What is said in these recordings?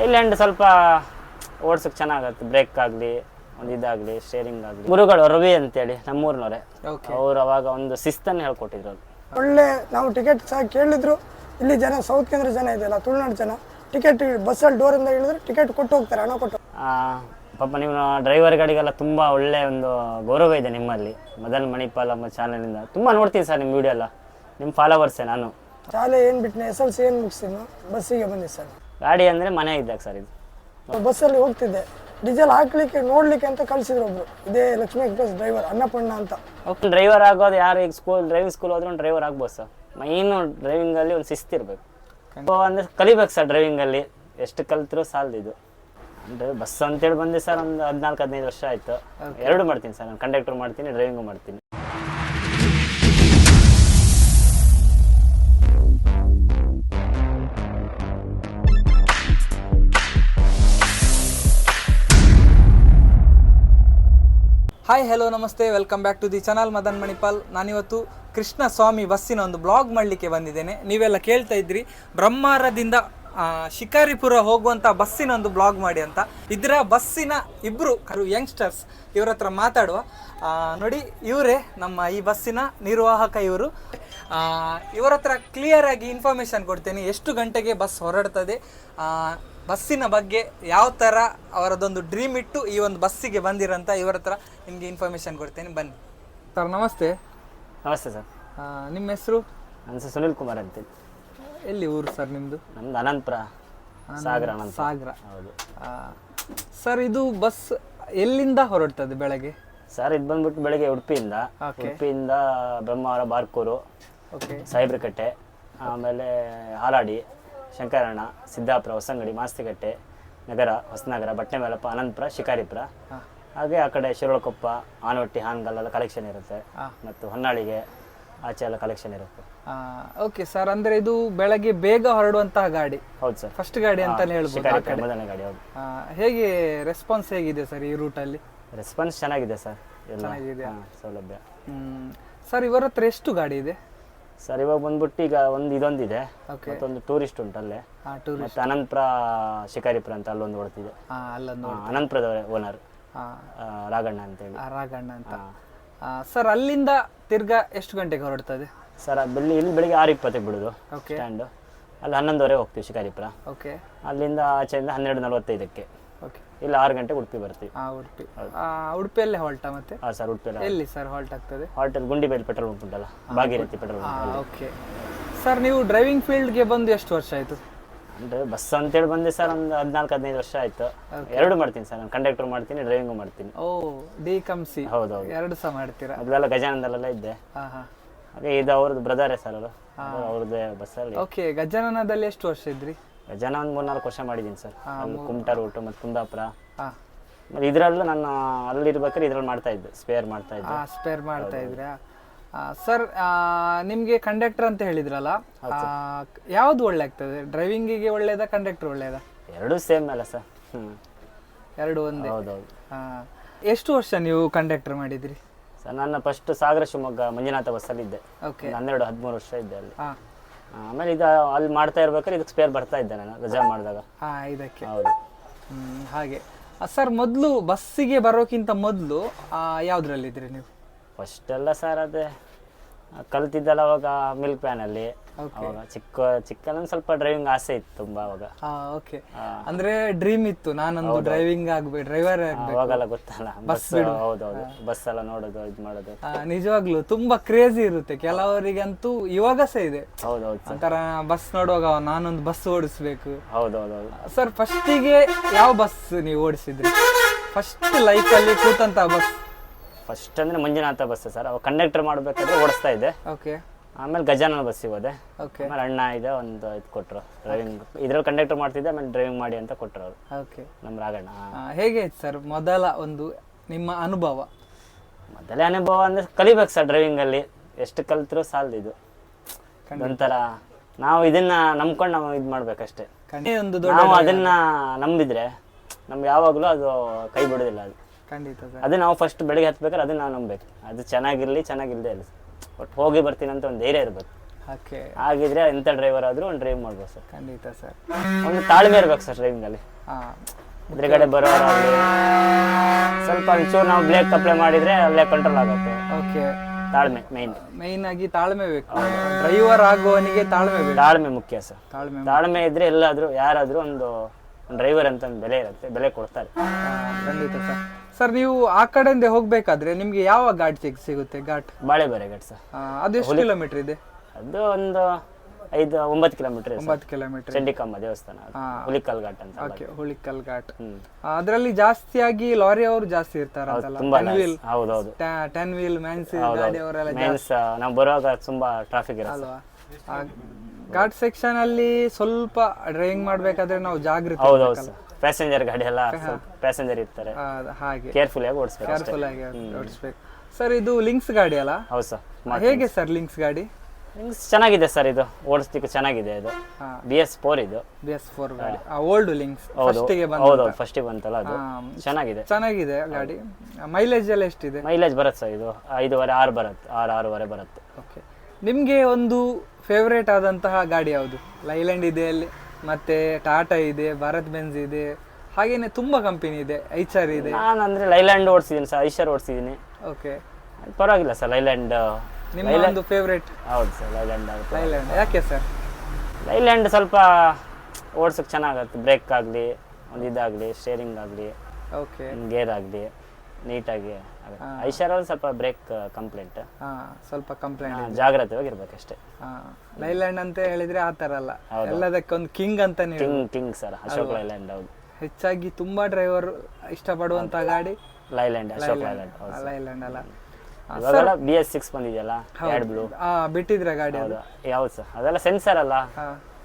Silent ಸ್ವಲ್ಪ ಓಡ್ಸೋಕ್ಕೆ ಚೆನ್ನಾಗತ್ತೆ, break ಆಗಲಿ ಒಂದು ಇದಾಗಲಿ ಸ್ಟೇರಿಂಗ್ ಆಗಲಿ. ಗುರುಗಳು ರವಿ ಅಂತೇಳಿ ನಮ್ಮೂರಿನವರೇ, ಅವರು ಅವಾಗ ಒಂದು ಶಿಸ್ತನ್ನು ಹೇಳ್ಕೊಟ್ಟಿದ್ರು. ಒಳ್ಳೆ ನಾವು ಟಿಕೆಟ್ ಸಹ ಕೇಳಿದ್ರು. ಇಲ್ಲಿ ಜನ ಸೌತ್ ಕೇಂದ್ರ ಜನ ಇದೆಯಲ್ಲ, ತುಳುನಾಡು ಜನ ಟಿಕೆಟ್ ಬಸ್ಸಲ್ಲಿ ಡೋರಿಂದ ಇಳಿದ್ರೆ ಟಿಕೆಟ್ ಕೊಟ್ಟು ಹೋಗ್ತಾರೆ, ಹಣ ಕೊಟ್ಟು. ಪಾಪ ನೀವು ಡ್ರೈವರ್ಗಳಿಗೆಲ್ಲ ತುಂಬ ಒಳ್ಳೆ ಒಂದು ಗೌರವ ಇದೆ ನಿಮ್ಮಲ್ಲಿ. ಮದನ್ ಮಣಿಪಾಲ್ ನಮ್ಮ ಚಾನಲಿಂದ ತುಂಬ ನೋಡ್ತೀನಿ ಸರ್ ನಿಮ್ಮ ವಿಡಿಯೋ ಎಲ್ಲ, ನಿಮ್ಮ ಫಾಲೋವರ್ಸೇ. ನಾನು ಶಾಲೆ ಏನು ಬಿಟ್ಟನೆ SLC ಏನು ಮುಗಿಸ್ತೀನಿ, ಬಸ್ಸಿಗೆ ಬಂದೆ ಸರ್. ಗಾಡಿ ಅಂದರೆ ಮನೆ ಇದ್ದಾಗ ಸರ್ ಇದು. ಬಸ್ಸಲ್ಲಿ ಹೋಗ್ತಿದ್ದೆ, ಡೀಸೆಲ್ ಹಾಕ್ಲಿಕ್ಕೆ ನೋಡ್ಲಿಕ್ಕೆ ಅಂತ ಕಳಿಸಿದ್ರು ಒಬ್ರು, ಇದೇ ಲಕ್ಷ್ಮೀ ಎಕ್ಸ್ಪ್ರೆಸ್ ಡ್ರೈವರ್ ಅನ್ನಪಣ್ಣ ಅಂತ. ಡ್ರೈವರ್ ಆಗೋದು ಯಾರು ಈಗ ಡ್ರೈವಿಂಗ್ ಸ್ಕೂಲ್ ಹೋದ್ರೆ ಒಂದು ಡ್ರೈವರ್ ಆಗ್ಬೋದು ಸರ್. ಮೈನು ಡ್ರೈವಿಂಗಲ್ಲಿ ಒಂದು ಶಿಸ್ತಿರ್ಬೇಕು ಅಂದರೆ ಕಲಿಬೇಕು ಸರ್. ಡ್ರೈವಿಂಗಲ್ಲಿ ಎಷ್ಟು ಕಲಿತರೂ ಸಾಲದಿದು. ಅಂದರೆ ಬಸ್ ಅಂತೇಳಿ ಬಂದೆ ಸರ್, ಒಂದು 14-15 ವರ್ಷ ಆಯಿತು. ಎರಡು ಮಾಡ್ತೀನಿ ಸರ್, ನಾನು ಕಂಡಕ್ಟರ್ ಮಾಡ್ತೀನಿ, ಡ್ರೈವಿಂಗು ಮಾಡ್ತೀನಿ. ಹಾಯ್ ಹಲೋ ನಮಸ್ತೆ, welcome back to the channel Madan Manipal. ನಾನಿವತ್ತು ಕೃಷ್ಣ ಸ್ವಾಮಿ ಬಸ್ಸಿನ ಒಂದು ಬ್ಲಾಗ್ ಮಾಡಲಿಕ್ಕೆ ಬಂದಿದ್ದೇನೆ. ನೀವೆಲ್ಲ ಕೇಳ್ತಾ ಇದ್ರಿ ಬ್ರಹ್ಮಾರದಿಂದ ಶಿಕಾರಿಪುರ ಹೋಗುವಂಥ ಬಸ್ಸಿನ ಒಂದು ಬ್ಲಾಗ್ ಮಾಡಿ ಅಂತ. ಇದರ ಬಸ್ಸಿನ ಇಬ್ಬರು ಯಂಗ್ಸ್ಟರ್ಸ್, ಇವ್ರ ಹತ್ರ ಮಾತಾಡುವ. ನೋಡಿ, ಇವರೇ ನಮ್ಮ ಈ ಬಸ್ಸಿನ ನಿರ್ವಾಹಕ. ಇವರ ಹತ್ರ ಕ್ಲಿಯರ್ ಆಗಿ ಇನ್ಫಾರ್ಮೇಷನ್ ಕೊಡ್ತೇನೆ, ಎಷ್ಟು ಗಂಟೆಗೆ ಬಸ್ ಹೊರಡ್ತದೆ, ಬಸ್ಸಿನ ಬಗ್ಗೆ ಯಾವ ಥರ ಅವರದೊಂದು ಡ್ರೀಮ್ ಇಟ್ಟು ಈ ಒಂದು ಬಸ್ಸಿಗೆ ಬಂದಿರಂತ ಇವರ ಹತ್ರ ನಿಮಗೆ ಇನ್ಫಾರ್ಮೇಷನ್ ಕೊಡ್ತೇನೆ, ಬನ್ನಿ. ಸರ್ ನಮಸ್ತೆ. ನಮಸ್ತೆ ಸರ್. ನಿಮ್ಮ ಹೆಸರು? ನನ್ನ ಹೆಸರು ಸುನಿಲ್ ಕುಮಾರ್ ಅಂತ. ಎಲ್ಲಿ ಊರು ಸರ್ ನಿಮ್ಮದು? ನಮ್ದು ಅನಂತಪುರ, ಸಾಗರ. ಸಾಗರ, ಹೌದು ಸರ್. ಇದು ಬಸ್ ಎಲ್ಲಿಂದ ಹೊರಡ್ತದೆ ಬೆಳಗ್ಗೆ? ಸರ್ ಇದು ಬಂದ್ಬಿಟ್ಟು ಬೆಳಗ್ಗೆ ಉಡುಪಿಯಿಂದ ಬ್ರಹ್ಮಾವರ, ಬಾರ್ಕೂರು, ಸಾಯಿಬ್ರಕಟ್ಟೆ, ಆಮೇಲೆ ಹಾಲಾಡಿ, ಶಂಕರಣ್ಣ, ಸಿದ್ದಾಪುರ, ಹೊಸಂಗಡಿ, ಮಾಸ್ತಿಕಟ್ಟೆ, ನಗರ, ಹೊಸನಗರ, ಬಟ್ಟೆಮೇಲಪ್ಪ, ಅನಂತಪುರ, ಶಿಕಾರಿಪುರ, ಹಾಗೆ ಆ ಕಡೆ ಶಿರೋಳಕೊಪ್ಪ, ಆನವಟ್ಟಿ, ಹಾನಗಲ್ಲೆಲ್ಲ ಕಲೆಕ್ಷನ್ ಇರುತ್ತೆ. ಮತ್ತು ಹೊನ್ನಾಳಿಗೆ ಆಚೆ ಎಲ್ಲ ಕಲೆಕ್ಷನ್ ಇರುತ್ತೆ. ಓಕೆ ಸರ್, ಅಂದರೆ ಇದು ಬೆಳಗ್ಗೆ ಬೇಗ ಹೊರಡುವಂತಹ ಗಾಡಿ? ಹೌದು ಸರ್, ಫಸ್ಟ್ ಗಾಡಿ ಅಂತಾನೆ ಹೇಳ್ಬೋದು. ಮೊದಲನೇ ಗಾಡಿ. ಹೌದು. ಹೇಗೆ ರೆಸ್ಪಾನ್ಸ್ ಹೇಗಿದೆ ಸರ್ ಈ ರೂಟಲ್ಲಿ? ರೆಸ್ಪಾನ್ಸ್ ಚೆನ್ನಾಗಿದೆ ಸರ್, ಎಲ್ಲ ಸೌಲಭ್ಯ. ಸರ್ ಇವರ ಹತ್ರ ಎಷ್ಟು ಗಾಡಿ ಇದೆ ಸರ್? ಇವಾಗ ಬಂದ್ಬಿಟ್ಟು ಈಗ ಇದೊಂದಿದೆ, ಮತ್ತೊಂದು ಟೂರಿಸ್ಟ್ ಉಂಟಲ್ಲೇ, ಮತ್ತೆ ಅನಂತಪುರ ಶಿಕಾರಿಪುರ ಅಂತ ಅಲ್ಲೊಂದು ಓಡ್ತಿದೆ. ಅನಂತಪುರದವರೇ ಓನರ್, ರಾಘಣ್ಣ ಅಂತೇಳಿ. ರಾಘಣ್ಣ ಅಂತ. ಸರ್ ಅಲ್ಲಿಂದ ತಿರ್ಗಾ ಎಷ್ಟು ಗಂಟೆಗೆ ಹೊರಡ್ತದೆ ಸರ್? ಇಲ್ಲಿ ಬೆಳಿಗ್ಗೆ 6:20 ಬಿಡೋದು ಸ್ಟ್ಯಾಂಡ್, ಅಲ್ಲಿ 11:00 ಹೋಗ್ತೀವಿ ಶಿಕಾರಿಪುರ. ಅಲ್ಲಿಂದ ಆಚೆಯಿಂದ 12:45 ಇಲ್ಲ 6 ಗಂಟೆಗೆ ಉಡುಪಿ ಬರ್ತೀವಿ. ಉಡುಪಿಯಲ್ಲೇ ಹಾಲ್ಟ್ ಮತ್ತೆ? ಹಾಂ ಸರ್, ಉಡುಪಿಯಲ್ಲಿ. ಎಲ್ಲಿ ಸರ್ ಹಾಲ್ಟ್ ಆಗ್ತದೆ? ಹಾಲ್ಟಲ್ಲಿ ಗುಂಡಿಬೇಲ್ ಪೆಟ್ರೋಲ್ ಬಂಕ್ ಉಂಟಲ್ಲ, Bhagirathi petrol bunk. Okay sir, ನೀವು ಡ್ರೈವಿಂಗ್ ಫೀಲ್ಡ್ಗೆ ಬಂದು ಎಷ್ಟು ವರ್ಷ ಆಯಿತು? ಅಂದರೆ ಬಸ್ ಅಂತೇಳಿ ಬಂದೆ ಸರ್, ಒಂದು 14-15 ವರ್ಷ ಆಯಿತು. ಎರಡು ಮಾಡ್ತೀನಿ ಸರ್, ನಾನು ಕಂಡಕ್ಟರ್ ಮಾಡ್ತೀನಿ, ಡ್ರೈವಿಂಗು ಮಾಡ್ತೀನಿ. ಡಿ.ಕಮ್.ಸಿ. ಹೌದೌದು, ಎರಡು ಸಹ ಮಾಡ್ತೀರಾ? ಮೊದಲೆಲ್ಲ ಗಜಾನಂದಲ್ಲೆಲ್ಲ ಇದ್ದೆ. ಹಾಗೆ ಇದು ಅವ್ರದ್ದು ಬ್ರದರೇ ಸರ್, ಅವ್ರದ್ದೇ ಬಸ್ಸಲ್ಲಿ. ಓಕೆ, ಗಜಾನನದಲ್ಲಿ ಎಷ್ಟು ವರ್ಷ ಇದ್ರಿ? ಗಜಾನ ಒಂದು 3-4 ವರ್ಷ ಮಾಡಿದ್ದೀನಿ ಸರ್. ಕುಮಟಾ ರೂಟು ಮತ್ತು ಕುಂದಾಪುರ. ಮತ್ತು ಇದರಲ್ಲೂ ನಾನು ಅಲ್ಲಿರ್ಬೇಕಾದ್ರೆ ಇದ್ರಲ್ಲಿ ಮಾಡ್ತಾ ಇದ್ದೆ, ಸ್ಪೇರ್ ಮಾಡ್ತಾ ಇದ್ರಾ ಸರ್? ನಿಮಗೆ ಕಂಡಕ್ಟರ್ ಅಂತ ಹೇಳಿದ್ರಲ್ಲ, ಯಾವ್ದು ಒಳ್ಳೆ ಆಗ್ತದೆ? ಡ್ರೈವಿಂಗಿಗೆ ಒಳ್ಳೇದಾ, ಕಂಡಕ್ಟರ್ ಒಳ್ಳೇದಾ? ಎರಡೂ ಸೇಮ್ ಅಲ್ಲ ಸರ್? ಎರಡು ಒಂದೇ. ಹೌದೌದು. ಎಷ್ಟು ವರ್ಷ ನೀವು ಕಂಡಕ್ಟರ್ ಮಾಡಿದ್ರಿ ಸರ್? ನನ್ನ ಫಸ್ಟ್ ಸಾಗರ ಶಿವಮೊಗ್ಗ ಮಂಜುನಾಥ ಬಸ್ಸಲ್ಲಿ ಇದ್ದೆ, 12-13 ವರ್ಷ ಇದ್ದೆ ಅಲ್ಲಿ. ಆಮೇಲೆ ಇದು ಅಲ್ಲಿ ಮಾಡ್ತಾ ಇರ್ಬೇಕಾದ್ರೆ ಇದಕ್ಕೆ ಸ್ಪೇರ್ ಬರ್ತಾ ಇದ್ದೆ ನಾನು ರಜಾ ಮಾಡಿದಾಗ. ಇದಕ್ಕೆ? ಹೌದು. ಹಾಗೆ ಸರ್, ಮೊದಲು ಬಸ್ಸಿಗೆ ಬರೋಕ್ಕಿಂತ ಮೊದಲು ಯಾವುದ್ರಲ್ಲಿದ್ರಿ ನೀವು? ಫಸ್ಟ್ ಎಲ್ಲ ಸರ್ ಅದೇ ಕಲ್ತಿದ್ದಲ್ಲ ಅವಾಗ ಮಿಲ್ಕ್ ವ್ಯಾನಲ್ಲಿ. ಅವಾಗ ಚಿಕ್ಕ ಸ್ವಲ್ಪ ಡ್ರೈವಿಂಗ್ ಆಸೆ ಇತ್ತು ತುಂಬಾ ಅವಾಗ. ಓಕೆ, ಅಂದ್ರೆ ಡ್ರೀಮ್ ಇತ್ತು, ನಾನೊಂದು ಡ್ರೈವರ್ ಅವಾಗೆಲ್ಲ ಗೊತ್ತಲ್ಲ ಬಸ್. ಹೌದೌದು, ಬಸ್ ಎಲ್ಲ ನೋಡೋದು, ಇದು ಮಾಡೋದು ನಿಜವಾಗ್ಲೂ ತುಂಬಾ ಕ್ರೇಜಿ ಇರುತ್ತೆ ಕೆಲವರಿಗಂತೂ. ಇವಾಗ ಸಹ ಇದೆ. ಹೌದೌದು, ಒಂಥರ ಬಸ್ ನೋಡುವಾಗ ನಾನೊಂದು ಬಸ್ ಓಡಿಸ್ಬೇಕು. ಹೌದೌದೌದು. ಸರ್, ಫಸ್ಟಿಗೆ ಯಾವ ಬಸ್ ನೀವು ಓಡಿಸಿದ್ರಿ? ಫಸ್ಟ್ ಲೈಫಲ್ಲಿ ಕೂತಂತ ಬಸ್? ಫಸ್ಟ್ ಅಂದ್ರೆ ಮಂಜುನಾಥ ಬಸ್ ಸರ್, ಅವಾಗ ಕಂಡಕ್ಟರ್ ಮಾಡ್ಬೇಕಾದ್ರೆ ಓಡಿಸ್ತಾ ಇದ್ದೆ. ಓಕೆ. ಆಮೇಲೆ ಗಜಾನನ ಬಸ್ಸಿಗೆ ಹೋದೆ. ಆಮೇಲೆ ಅಣ್ಣ ಇದೆ ಒಂದು ಇದು ಕೊಟ್ಟರು ಡ್ರೈವಿಂಗ್, ಇದ್ರಲ್ಲಿ ಕಂಡಕ್ಟರ್ ಮಾಡ್ತಿದ್ದೆ, ಆಮೇಲೆ ಡ್ರೈವಿಂಗ್ ಮಾಡಿ ಅಂತ ಕೊಟ್ಟರು ಅವರು. ಓಕೆ, ನಮ್ಮ ರಾಘಣ್ಣ. ಹೇಗೆ ಸರ್ ಮೊದಲ ಒಂದು ನಿಮ್ಮ ಅನುಭವ? ಮೊದಲೇ ಅನುಭವ ಅಂದ್ರೆ ಕಲಿಬೇಕು ಸರ್ ಡ್ರೈವಿಂಗಲ್ಲಿ, ಎಷ್ಟು ಕಲಿತರೂ ಸಾಲದಿದು. ಒಂಥರ ನಾವು ಇದನ್ನ ನಂಬ್ಕೊಂಡು ನಾವು ಇದು ಮಾಡ್ಬೇಕಷ್ಟೇ. ನಾವು ಅದನ್ನ ನಂಬಿದ್ರೆ ನಮ್ಗೆ ಯಾವಾಗಲೂ ಅದು ಕೈ ಬಿಡೋದಿಲ್ಲ. ಅದು ಖಂಡಿತ. ಅದು ನಾವು ಫಸ್ಟ್ ಬೆಳಿಗ್ಗೆ ಹತ್ಬೇಕಾದ್ರೆ ಅದನ್ನ ನಾವು ನಂಬೇಕು. ಅದು ಚೆನ್ನಾಗಿರ್ಲಿ ಚೆನ್ನಾಗಿಲ್ದೇ ಇಲ್ಲ, ಬಟ್ ಹೋಗಿ ಬರ್ತೀನಿ ಅಂತ ಒಂದು ಧೈರ್ಯ ಇರ್ಬೇಕು. ಓಕೆ, ಆಗಿದ್ರೆ ಎಂಥ ಡ್ರೈವರ್ ಆದರೂ ಒಂದು ಡ್ರೈವ್ ಮಾಡ್ಬೋದು ಸರ್. ಖಂಡಿತ ಸರ್. ಒಂದು ತಾಳ್ಮೆ ಇರ್ಬೇಕು ಸರ್ ಡ್ರೈವಿಂಗಲ್ಲಿ. ಹಾಂ, ಎದುರುಗಡೆ ಬರೋರಾಗಲಿ ಸ್ವಲ್ಪ ಒಂಚೂರು ನಾವು ಬ್ರೇಕ್ ಅಪ್ಲೈ ಮಾಡಿದರೆ ಅಲ್ಲೇ ಕಂಟ್ರೋಲ್ ಆಗುತ್ತೆ. ಓಕೆ, ತಾಳ್ಮೆ ಮೈನ್ ಆಗಿ ತಾಳ್ಮೆ ಬೇಕು. ಡ್ರೈವರ್ ಆಗುವವನಿಗೆ ತಾಳ್ಮೆ ಬೇಕು. ತಾಳ್ಮೆ ಮುಖ್ಯ ಸರ್. ತಾಳ್ಮೆ ಇದ್ರೆ ಎಲ್ಲಾದ್ರೂ ಯಾರಾದ್ರೂ ಒಂದು ಡ್ರೈವರ್ ಅಂತ ಒಂದು ಬೆಲೆ ಇರುತ್ತೆ, ಬೆಲೆ ಕೊಡ್ತಾರೆ. ಖಂಡಿತ ಸರ್. ಸರ್, ನೀವು ಆ ಕಡೆಯಿಂದ ಹೋಗ್ಬೇಕಾದ್ರೆ ನಿಮ್ಗೆ ಯಾವ ಘಾಟ್ ಸಿಗುತ್ತೆ? ಬಾಳೆಬಾರೆ ಘಾಟ್ ಸರ್. ಅದು ಎಷ್ಟು ಕಿಲೋಮೀಟರ್ ಇದೆ? ಅದು ಒಂದು 9 ಕಿಲೋಮೀಟರ್. 9 ಕಿಲೋಮೀಟರ್. ಚಂಡಿಕಮ್ಮ ದೇವಸ್ಥಾನ, ಹುಲಿಕಲ್ ಘಾಟ್ ಅಂತ. ಓಕೆ, ಹುಲಿಕಲ್ ಘಾಟ್. ಅದರಲ್ಲಿ ಜಾಸ್ತಿಯಾಗಿ ಲಾರಿ ಅವರು ಜಾಸ್ತಿ ಇರ್ತಾರಲ್ಲ? ತುಂಬಾ ಹೌದೌದು. 10 ವೀಲ್ ಮ್ಯಾನ್ಸ್ ಗಾಡಿ ಅವರೆಲ್ಲ ನಾವು ಬರುವಾಗ ತುಂಬಾ ಟ್ರಾಫಿಕ್ ಇರುತ್ತೆ ಅಲ್ವಾ? ಘಾಟ್ ಸೆಕ್ಷನ್ ಅಲ್ಲಿ ಸ್ವಲ್ಪ ಡ್ರೈವಿಂಗ್ ಮಾಡ್ಬೇಕಾದ್ರೆ ನಾವು ಜಾಗೃತಿ. ಹೌದೌದು. ಪ್ಯಾಸೆಂಜರ್ ಗಾಡಿ ಎಲ್ಲ ಪ್ಯಾಸೆಂಜರ್ ಇರ್ತಾರೆ, ಹಾಗೆ ಕೇರ್ಫುಲ್ ಆಗಿ ಓಡಿಸ್ಬೇಕು. ಓಡಿಸ್ಬೇಕು ಸರ್. ಇದು ಲಿಂಕ್ಸ್ ಗಾಡಿ ಅಲ್ಲ? ಹೌದು ಸರ್. ಹೇಗೆ ಸರ್ ಲಿಂಕ್ಸ್ ಗಾಡಿ? ಚೆನ್ನಾಗಿದೆ ಸರ್, ಇದು ಓಡಿಸ್ಲಿಕ್ಕೆ ಚೆನ್ನಾಗಿದೆ. ಇದು BS4 ಇದು. BS4 ಗಾಡಿ, ಓಲ್ಡ್ ಲಿಂಕ್ಸ್ ಫಸ್ಟಿಗೆ ಬಂತಲ್ಲ, ಅದು ಚೆನ್ನಾಗಿದೆ. ಚೆನ್ನಾಗಿದೆ ಗಾಡಿ. ಮೈಲೇಜ್ ಎಲ್ಲ ಎಷ್ಟಿದೆ? ಮೈಲೇಜ್ ಬರುತ್ತೆ ಸರ್, ಇದು 5.5 6 ಬರುತ್ತೆ, 6.5 ಬರುತ್ತೆ. ಓಕೆ. ನಿಮಗೆ ಒಂದು ಫೇವ್ರೇಟ್ ಆದಂತಹ ಗಾಡಿ ಯಾವುದು? ಲೈಲ್ಯಾಂಡ್ ಇದೆ ಅಲ್ಲಿ, ಮತ್ತೆ ಟಾಟಾ ಇದೆ, ಭಾರತ್ ಬೆನ್ಸ್ ಇದೆ, ಹಾಗೇನೆ ತುಂಬಾ ಕಂಪನಿ ಇದೆ, ಐಚರ್ ಇದೆ. ನಾನು ಅಂದ್ರೆ ಲೈಲ್ಯಾಂಡ್ ಓಡಿಸಿದ್ದೀನಿ ಸರ್, ಐಚರ್ ಓಡಿಸಿದ್ದೀನಿ. ಓಕೆ, ಪರವಾಗಿಲ್ಲ ಸರ್. ಲೈಲ್ಯಾಂಡ್ ನಿಮ್ಮ ಒಂದು ಫೇವ್ರೇಟ್? ಹೌದು ಸರ್, ಲೈಲ್ಯಾಂಡ್. ಯಾಕೆ ಸರ್? ಲೈಲ್ಯಾಂಡ್ ಸ್ವಲ್ಪ ಓಡಿಸೋಕೆ ಚೆನ್ನಾಗತ್ತೆ, ಬ್ರೇಕ್ ಆಗಲಿ, ಒಂದು ಇದಾಗಲಿ, ಸ್ಟೇರಿಂಗ್ ಆಗಲಿ, ಓಕೆ, ಗೇರ್ ಆಗಲಿ ನೀಟಾಗಿ. ಐಷರಲ್ಲಿ ಸ್ವಲ್ಪ ಬ್ರೇಕ್ ಕಂಪ್ಲೇಂಟ್, ಸ್ವಲ್ಪ ಕಂಪ್ಲೇಂಟ್, ಜಾಗ್ರತೆಯಾಗಿರ್ಬೇಕಷ್ಟೇ. ಲೈಲ್ಯಾಂಡ್ ಅಂತ ಹೇಳಿದ್ರೆ ಆ ಥರ ಅಲ್ಲ, ಎಲ್ಲದಕ್ಕೊಂದು ಕಿಂಗ್ ಅಂತ. King sir, Ashok Leyland. ಹೌದು, ಹೆಚ್ಚಾಗಿ ತುಂಬಾ ಡ್ರೈವರ್ ಇಷ್ಟಪಡುವಂತ ಗಾಡಿ ಲೈಲ್ಯಾಂಡ್, ಅಶೋಕ್ ಲೈಲ್ಯಾಂಡ್. ಲೈಲ್ಯಾಂಡ್ ಅಲ್ಲ, ಇವಾಗೆಲ್ಲ BS6 ಬಂದಿದೆಯಲ್ಲ, ಆಡ್ ಬ್ಲೂ ಬಿಟ್ಟಿದ್ರೆ ಗಾಡಿ. ಯಾವ್ದು ಸರ್? ಅದೆಲ್ಲ ಸೆನ್ಸರ್ ಅಲ್ಲ,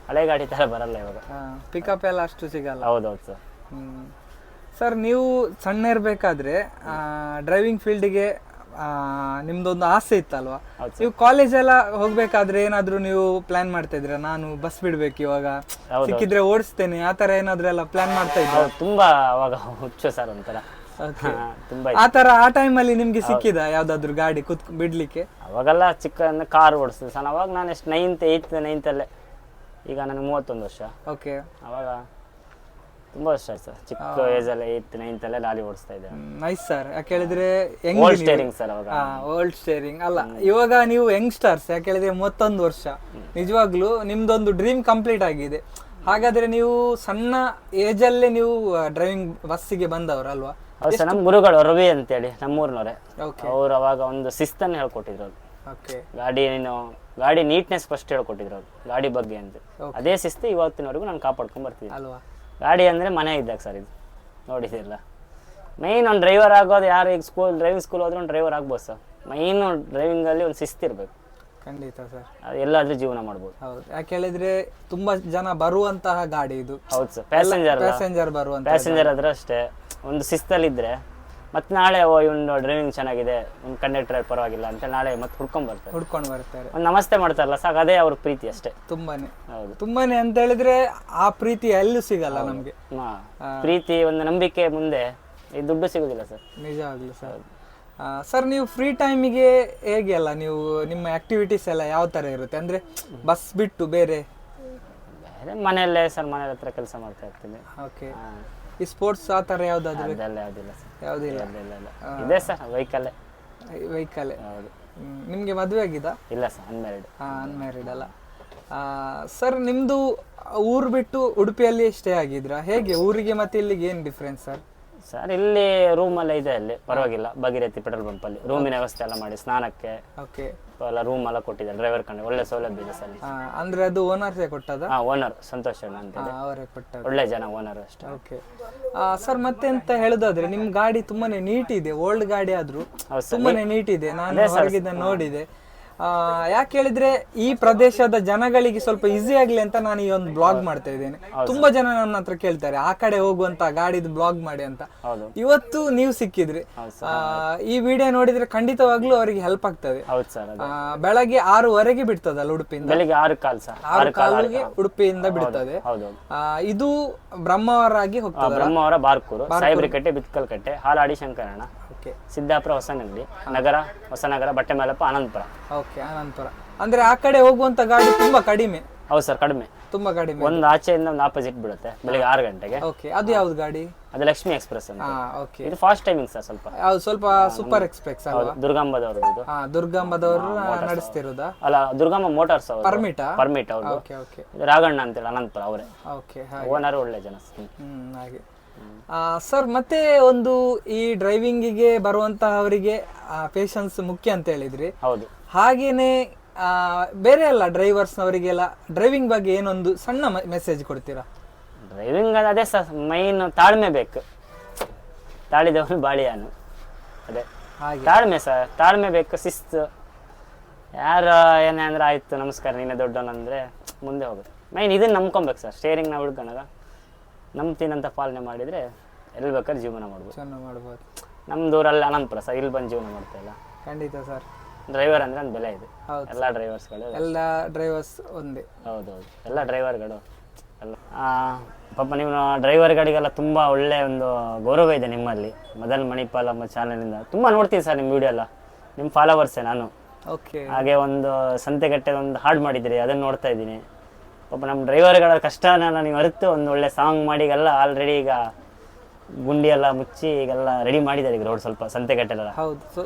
ಹಳೆ ಗಾಡಿ ತರ ಬರಲ್ಲ ಇವಾಗ. ಪಿಕಪ್ ಎಲ್ಲ ಅಷ್ಟು ಸಿಗಲ್ಲ. ಹೌದೌದು ಸರ್. ಸರ್, ನೀವು ಸಣ್ಣ ಇರಬೇಕಾದ್ರೆ ಡ್ರೈವಿಂಗ್ ಫೀಲ್ಡ್ಗೆ ನಿಮ್ದೊಂದು ಆಸೆ ಇತ್ತಲ್ವಾ? ನೀವು ಕಾಲೇಜ್ ಎಲ್ಲ ಹೋಗ್ಬೇಕಾದ್ರೆ ಏನಾದ್ರು ನೀವು ಪ್ಲಾನ್ ಮಾಡ್ತಾ ಇದ್ರ? ನಾನು ಬಸ್ ಬಿಡ್ಬೇಕು ಇವಾಗ, ಸಿಕ್ಕಿದ್ರೆ ಓಡಿಸ್ತೇನೆ, ಆ ತರ ಏನಾದ್ರು ಎಲ್ಲ ಪ್ಲಾನ್ ಮಾಡ್ತಾ ಇದ್ರ? ತುಂಬಾ ಅವಾಗ ಹುಚ್ಚು ಸರ್, ಒಂಥರ ಆತರ. ಆ ಟೈಮ್ ಅಲ್ಲಿ ನಿಮ್ಗೆ ಸಿಕ್ಕಿದ ಯಾವ್ದಾದ್ರು ಗಾಡಿ ಬಿಡ್ಲಿಕ್ಕೆ? ಅವಾಗೆಲ್ಲ ಚಿಕ್ಕ ಕಾರ್ ಓಡಿಸ್ತಿದ್ದೆ ಸರ್. ಅವಾಗ ನಾನು ಎಷ್ಟು 9th 8th 9th ಅಲ್ಲೇ. ಈಗ ನನಗೆ 31 ವರ್ಷ. ಓಕೆ, ಅವಾಗ ತುಂಬಾ ವರ್ಷ ಆಯ್ತು ಸರ್, ಚಿಕ್ಕ ಏಜ್ ಅಲ್ಲೇ 8th 9th ಅಲ್ಲೇ ಲಾರಿ ಓಡಿಸ್ತಾ ಇದ್ದೆ. Nice sir. ಯಾಕೆ ಹೇಳಿದ್ರೆ ಓಲ್ಡ್ ಸ್ಟೇರಿಂಗ್ ಸರ್ ಅವಾಗ. ಓಲ್ಡ್ ಸ್ಟೇರಿಂಗ್ ಅಲ್ಲ, ಇವಾಗ ನೀವು ಯಂಗ್ಸ್ಟರ್ಸ್. ಯಾಕೆ ಹೇಳಿದ್ರೆ 31 ವರ್ಷ, ನಿಜವಾಗ್ಲೂ ನಿಮ್ದೊಂದು ಡ್ರೀಮ್ ಕಂಪ್ಲೀಟ್ ಆಗಿದೆ. ಹಾಗಾದ್ರೆ ನೀವು ಸಣ್ಣ ಏಜ್ ಅಲ್ಲೇ ನೀವು ಡ್ರೈವಿಂಗ್ ಬಸ್ಸಿಗೆ ಬಂದವರಲ್ವಾ? ಹೌದು ಸರ್. ನಮ್ಮ ಗುರುಗಳು ರವಿ ಅಂತೇಳಿ ನಮ್ಮೂರಿನವರೇ, ಅವ್ರು ಅವಾಗ ಒಂದು ಶಿಸ್ತನ್ನು ಹೇಳ್ಕೊಟ್ಟಿದ್ರು. ಗಾಡಿ ನೀಟ್ನೆಸ್ ಫಸ್ಟ್ ಹೇಳ್ಕೊಟ್ಟಿದ್ರು ಅವ್ರು, ಗಾಡಿ ಬಗ್ಗೆ ಅಂತ. ಅದೇ ಶಿಸ್ತು ಇವತ್ತಿನವರೆಗೂ ನಾನು ಕಾಪಾಡ್ಕೊಂಡ್ ಬರ್ತೀನಿ ಅಲ್ವಾ. ಗಾಡಿ ಅಂದ್ರೆ ಮನೆ ಇದ್ದಾಗ ಸರ್, ಇದು ನೋಡಿದಿಲ್ಲ. ಮೈನ್ ಒಂದು ಡ್ರೈವರ್ ಆಗೋದು ಯಾರು, ಈಗ ಡ್ರೈವಿಂಗ್ ಸ್ಕೂಲ್ ಹೋದ್ರೆ ಒಂದು ಡ್ರೈವರ್ ಆಗ್ಬೋದು ಸರ್. ಮೈನ್ ಡ್ರೈವಿಂಗ್ ಅಲ್ಲಿ ಒಂದು ಶಿಸ್ತಿರ್ಬೇಕು. ಖಂಡಿತ ಸರ್, ಎಲ್ಲಾದ್ರೂ ಜೀವನ ಮಾಡ್ಬೋದು. ಹೌದು. ಯಾಕೆ ಹೇಳಿದ್ರೆ ತುಂಬಾ ಜನ ಬರುವಂತಹ ಗಾಡಿ ಇದು. ಹೌದು ಸರ್. ಪ್ಯಾಸೆಂಜರ್ ಬರುವಂತ ಪ್ಯಾಸೆಂಜರ್ ಆದ್ರೆ ಅಷ್ಟೇ, ಒಂದು ಶಿಸ್ತಲ್ಲಿದ್ರೆ ಮತ್ತೆ ನಾಳೆ ಇವನು ಡ್ರೈವಿಂಗ್ ಚೆನ್ನಾಗಿದೆ, ಒಂದು ಕಂಡಕ್ಟರ್ ಪರವಾಗಿಲ್ಲ ಅಂತ ನಾಳೆ ಮತ್ತೆ ಹುಡ್ಕೊಂಡ್ ಬರ್ತಾರೆ, ಒಂದು ನಮಸ್ತೆ ಮಾಡ್ತಾರಲ್ಲ ಸಾಕು, ಅದೇ ಅವ್ರ ಪ್ರೀತಿ ಅಷ್ಟೇ. ತುಂಬಾನೇ. ಹೌದು, ತುಂಬಾನೇ ಅಂತ ಹೇಳಿದ್ರೆ ಆ ಪ್ರೀತಿ ಎಲ್ಲೂ ಸಿಗಲ್ಲ ನಮ್ಗೆ. ಪ್ರೀತಿ, ಒಂದು ನಂಬಿಕೆ ಮುಂದೆ ಈ ದುಡ್ಡು ಸಿಗುದಿಲ್ಲ ಸರ್. ನಿಜವಾಗ್ಲು ಸರ್. ಸರ್, ನೀವು ಫ್ರೀ ಟೈಮಿಗೆ ಹೇಗೆ ಅಲ್ಲ, ನೀವು ನಿಮ್ಮ ಆಕ್ಟಿವಿಟೀಸ್ ಎಲ್ಲ ಯಾವ ತರ ಇರುತ್ತೆ? ಅಂದ್ರೆ ಬಸ್ ಬಿಟ್ಟು ಬೇರೆ ಮನೆಯಲ್ಲೇ ಸರ್, ಮನೆ ಹತ್ರ ಕೆಲಸ ಮಾಡ್ತಾ ಇರ್ತೀನಿ. ಓಕೆ. ಈ ಸ್ಪೋರ್ಟ್ಸ್ ಆ ಥರ ಯಾವುದಾದ್ರು? ಯಾವುದಿಲ್ಲ ಸರ್. ಯಾವುದಿಲ್ಲ. ಇದೆ ಸರ್, ವೆಹಿಕಲ್. ಹೌದು. ನಿಮಗೆ ಮದುವೆ ಆಗಿದಾ? ಇಲ್ಲ ಸರ್, ಅನ್ಮ್ಯಾರಿಡ್. ಅನ್ಮ್ಯಾರಿಡ್ ಅಲ್ಲ. ಸರ್, ನಿಮ್ಮದು ಊರು ಬಿಟ್ಟು ಉಡುಪಿಯಲ್ಲಿ ಸ್ಟೇ ಆಗಿದ್ರಾ? ಹೇಗೆ ಊರಿಗೆ ಮತ್ತೆ ಇಲ್ಲಿಗೆ ಏನು ಡಿಫ್ರೆನ್ಸ್ ಸರ್? ಸರ್, ಇಲ್ಲಿ ರೂಮ್ ಎಲ್ಲ ಇದೆ, ಅಲ್ಲಿ ಪರವಾಗಿಲ್ಲ. ಭಗೀರಥಿ ಪೆಟ್ರೋಲ್ ಪಂಪ್ ಅಲ್ಲಿ ರೂಮಿನ ವ್ಯವಸ್ಥೆ ಎಲ್ಲ ಮಾಡಿ, ಸ್ನಾನಕ್ಕೆ ಎಲ್ಲ ರೂಮ್ ಎಲ್ಲ ಕೊಟ್ಟಿದ್ದಾರೆ. ಡ್ರೈವರ್ ಕಂಡು ಒಳ್ಳೆ ಸೌಲಭ್ಯ ಇದೆ ಸರ್. ಅಂದ್ರೆ ಅದು ಓನರ್ಸೇ ಕೊಟ್ಟದ? ಓನರ್ ಸಂತೋಷ್ ಅಂತ ಅವರೇ ಕೊಟ್ಟ, ಒಳ್ಳೆ ಜನ ಓನರ್ ಅಷ್ಟೇ. ಓಕೆ ಸರ್, ಮತ್ತೆ ಅಂತ ಹೇಳುದಾದ್ರೆ ನಿಮ್ ಗಾಡಿ ತುಂಬಾನೇ ನೀಟ್ ಇದೆ. ಓಲ್ಡ್ ಗಾಡಿ ಆದ್ರೂ ತುಂಬಾನೇ ನೀಟ್ ಇದೆ, ನಾನು ಹೊರಗಿದ್ದ ನೋಡಿದೆ. ಯಾಕೆ ಹೇಳಿದ್ರೆ ಈ ಪ್ರದೇಶದ ಜನಗಳಿಗೆ ಸ್ವಲ್ಪ ಈಸಿ ಆಗ್ಲಿ ಅಂತ ನಾನು ಈ ಒಂದು ಬ್ಲಾಗ್ ಮಾಡ್ತಾ ಇದ್ದೇನೆ. ತುಂಬಾ ಜನ ನನ್ನ ಹತ್ರ ಕೇಳ್ತಾರೆ ಆ ಕಡೆ ಹೋಗುವಂತ ಗಾಡಿದು ಬ್ಲಾಗ್ ಮಾಡಿ ಅಂತ. ಇವತ್ತು ನೀವು ಸಿಕ್ಕಿದ್ರಿ, ಈ ವಿಡಿಯೋ ನೋಡಿದ್ರೆ ಖಂಡಿತವಾಗ್ಲೂ ಅವರಿಗೆ ಹೆಲ್ಪ್ ಆಗ್ತದೆ. ಬೆಳಗ್ಗೆ 6:00 ಬಿಡ್ತದಲ್ಲ ಉಡುಪಿಯಿಂದ? ಬೆಳಿಗ್ಗೆ 6:15 ಉಡುಪಿಯಿಂದ ಬಿಡ್ತದೆ. ಇದು ಬ್ರಹ್ಮಾವರಾಗಿ ಹೋಗ್ತದೆ. ಬ್ರಹ್ಮಾವರ, ಬಾರ್ಕೂರು, ಸಾಯಿಬ್ರಿಕಟ್ಟೆ, ಬಿತ್ಕಲ್ಕಟ್ಟೆ, ಹಾಲಾಡಿ, ಶಂಕರಣ್ಣ, ಸಿದ್ದಾಪುರ, ಹೊಸನಗರಿ ನಗರ, ಹೊಸನಗರ, ಬಟ್ಟೆಮಾಲಪ್ಪ, ಆನಂದಪುರ. ಓಕೆ, ಆನಂದಪುರ. ಅಂದ್ರೆ ಆ ಕಡೆ ಹೋಗುವಂತ ಗಾಡಿ ತುಂಬಾ ಕಡಿಮೆ. ಹೌದು ಸರ್, ಕಡಿಮೆ. ತುಂಬಾ ಕಡಿಮೆ. ಒಂದು ಆಚೆಯಿಂದ ಒಂದು ಆಪೋಸಿಟ್ ಬಿಡುತ್ತೆ ಬೆಳಿಗ್ಗೆ 6 ಗಂಟೆಗೆ. ಓಕೆ, ಅದು ಯಾವ್ದು ಗಾಡಿ? ಅದು ಲಕ್ಷ್ಮಿ ಎಕ್ಸ್ಪ್ರೆಸ್ ಅಂತ. ಓಕೆ, ಇದು ಫಾಸ್ಟ್ ಟೈಮಿಂಗ್ ಸರ್. ಸ್ವಲ್ಪ ಯಾವ್ದು? ಸ್ವಲ್ಪ ಸೂಪರ್ ಎಕ್ಸ್ಪ್ರೆಸ್ ಅಲ್ವಾ? ದುರ್ಗಾಂಬದವ್ರದ್ದು ಇದು. ದುರ್ಗಾಂಬದವರು ನಡೆಸ್ತಿರೋದಾ? ಅಲ್ಲ, ದುರ್ಗಾಂಬ ಮೋಟಾರ್ಸ್ ಅವರು. ಪರ್ಮಿಟ್ ಅವರು. Okay okay. ಇದು ರಾಘಣ್ಣ ಅಂತೇಳಿ ಅನಂತಪುರ ಅವರೇ. ಓಕೆ, ಓನರ್ ಒಳ್ಳೆ ಜನ. ಹಾಗೆ. ಸರ್, ಮತ್ತೆ ಒಂದು ಈ ಡ್ರೈವಿಂಗಿಗೆ ಬರುವಂತಹವರಿಗೆ ಪೇಷನ್ಸ್ ಮುಖ್ಯ ಅಂತ ಹೇಳಿದ್ರಿ. ಹೌದು. ಹಾಗೇನೆ ಬೇರೆ ಎಲ್ಲ ಡ್ರೈವರ್ಸ್ನವರಿಗೆಲ್ಲ ಡ್ರೈವಿಂಗ್ ಬಗ್ಗೆ ಏನೊಂದು ಸಣ್ಣ ಮೆಸೇಜ್ ಕೊಡ್ತೀರಾ? ಡ್ರೈವಿಂಗ್ ಅದೇ ಸರ್, ಮೈನ್ ತಾಳ್ಮೆ ಬೇಕು. ತಾಳಿದವನು ಬಾಳಿಯಾನು. ಅದೇ ತಾಳ್ಮೆ ಸರ್, ತಾಳ್ಮೆ ಬೇಕು, ಶಿಸ್ತು. ಯಾರು ಏನೇ ಅಂದ್ರೆ ಆಯ್ತು ನಮಸ್ಕಾರ ನೀನೇ ದೊಡ್ಡವನಂದ್ರೆ ಮುಂದೆ ಹೋಗುತ್ತೆ. ಮೈನ್ ಇದನ್ನ ನಂಬ್ಕೊಬೇಕು ಸರ್. ಸ್ಟೇರಿಂಗ್ ನಾವು ಹಿಡ್ಕೊಂಡಾಗ ನಂಬ್ತೀನಂತ ಪಾಲನೆ ಮಾಡಿದ್ರೆ ಎಲ್ಲಿ ಬೇಕಾದ್ರೆ ಜೀವನ ಮಾಡ್ಬೋದು. ನಮ್ದು ಊರಲ್ಲಿ ಅನಂತಪುರ ಸರ್, ಇಲ್ಲಿ ಬಂದು ಜೀವನ ಮಾಡ್ತಾ ಇಲ್ಲ. ಖಂಡಿತ ಸರ್. ಡ್ರೈವರ್ ಅಂದ್ರೆ ಒಂದು ಬೆಲೆ ಇದೆ. ಎಲ್ಲ ಡ್ರೈವರ್ಸ್ಗಳು, ಎಲ್ಲ ಡ್ರೈವರ್ಸ್ ಒಂದೇ. ಹೌದೌದು, ಎಲ್ಲ ಡ್ರೈವರ್ಗಳು ಎಲ್ಲ. ಪಾಪ ನೀವು ಡ್ರೈವರ್ಗಳಿಗೆಲ್ಲ ತುಂಬ ಒಳ್ಳೆ ಒಂದು ಗೌರವ ಇದೆ ನಿಮ್ಮಲ್ಲಿ. ಮದನ್ ಮಣಿಪಾಲ್ ನಮ್ಮ ಚಾನಲಿಂದ ತುಂಬ ನೋಡ್ತೀನಿ ಸರ್ ನಿಮ್ಮ ವಿಡಿಯೋ ಎಲ್ಲ. ನಿಮ್ಮ ಫಾಲೋವರ್ಸೇ ನಾನು. ಓಕೆ. ಹಾಗೆ ಒಂದು ಸಂತೆಗಟ್ಟೆ ಒಂದು ಹಾಡು ಮಾಡಿದ್ದೀರಿ, ಅದನ್ನು ನೋಡ್ತಾ ಇದ್ದೀನಿ. ಪಾಪ ನಮ್ಮ ಡ್ರೈವರ್ಗಳ ಕಷ್ಟನೆಲ್ಲ ನೀವು ಅರಿತು ಒಂದು ಒಳ್ಳೆ ಸಾಂಗ್ ಮಾಡಿ ಈಗೆಲ್ಲ ಆಲ್ರೆಡಿ ಈಗ ಗುಂಡಿ ಎಲ್ಲ ಮುಚ್ಚಿ ಈಗೆಲ್ಲ ರೆಡಿ ಮಾಡಿದ್ದಾರೆ ಈಗ ರೋಡ್ ಸ್ವಲ್ಪ ಸಂತೆಗಟ್ಟೆಲ್ಲ.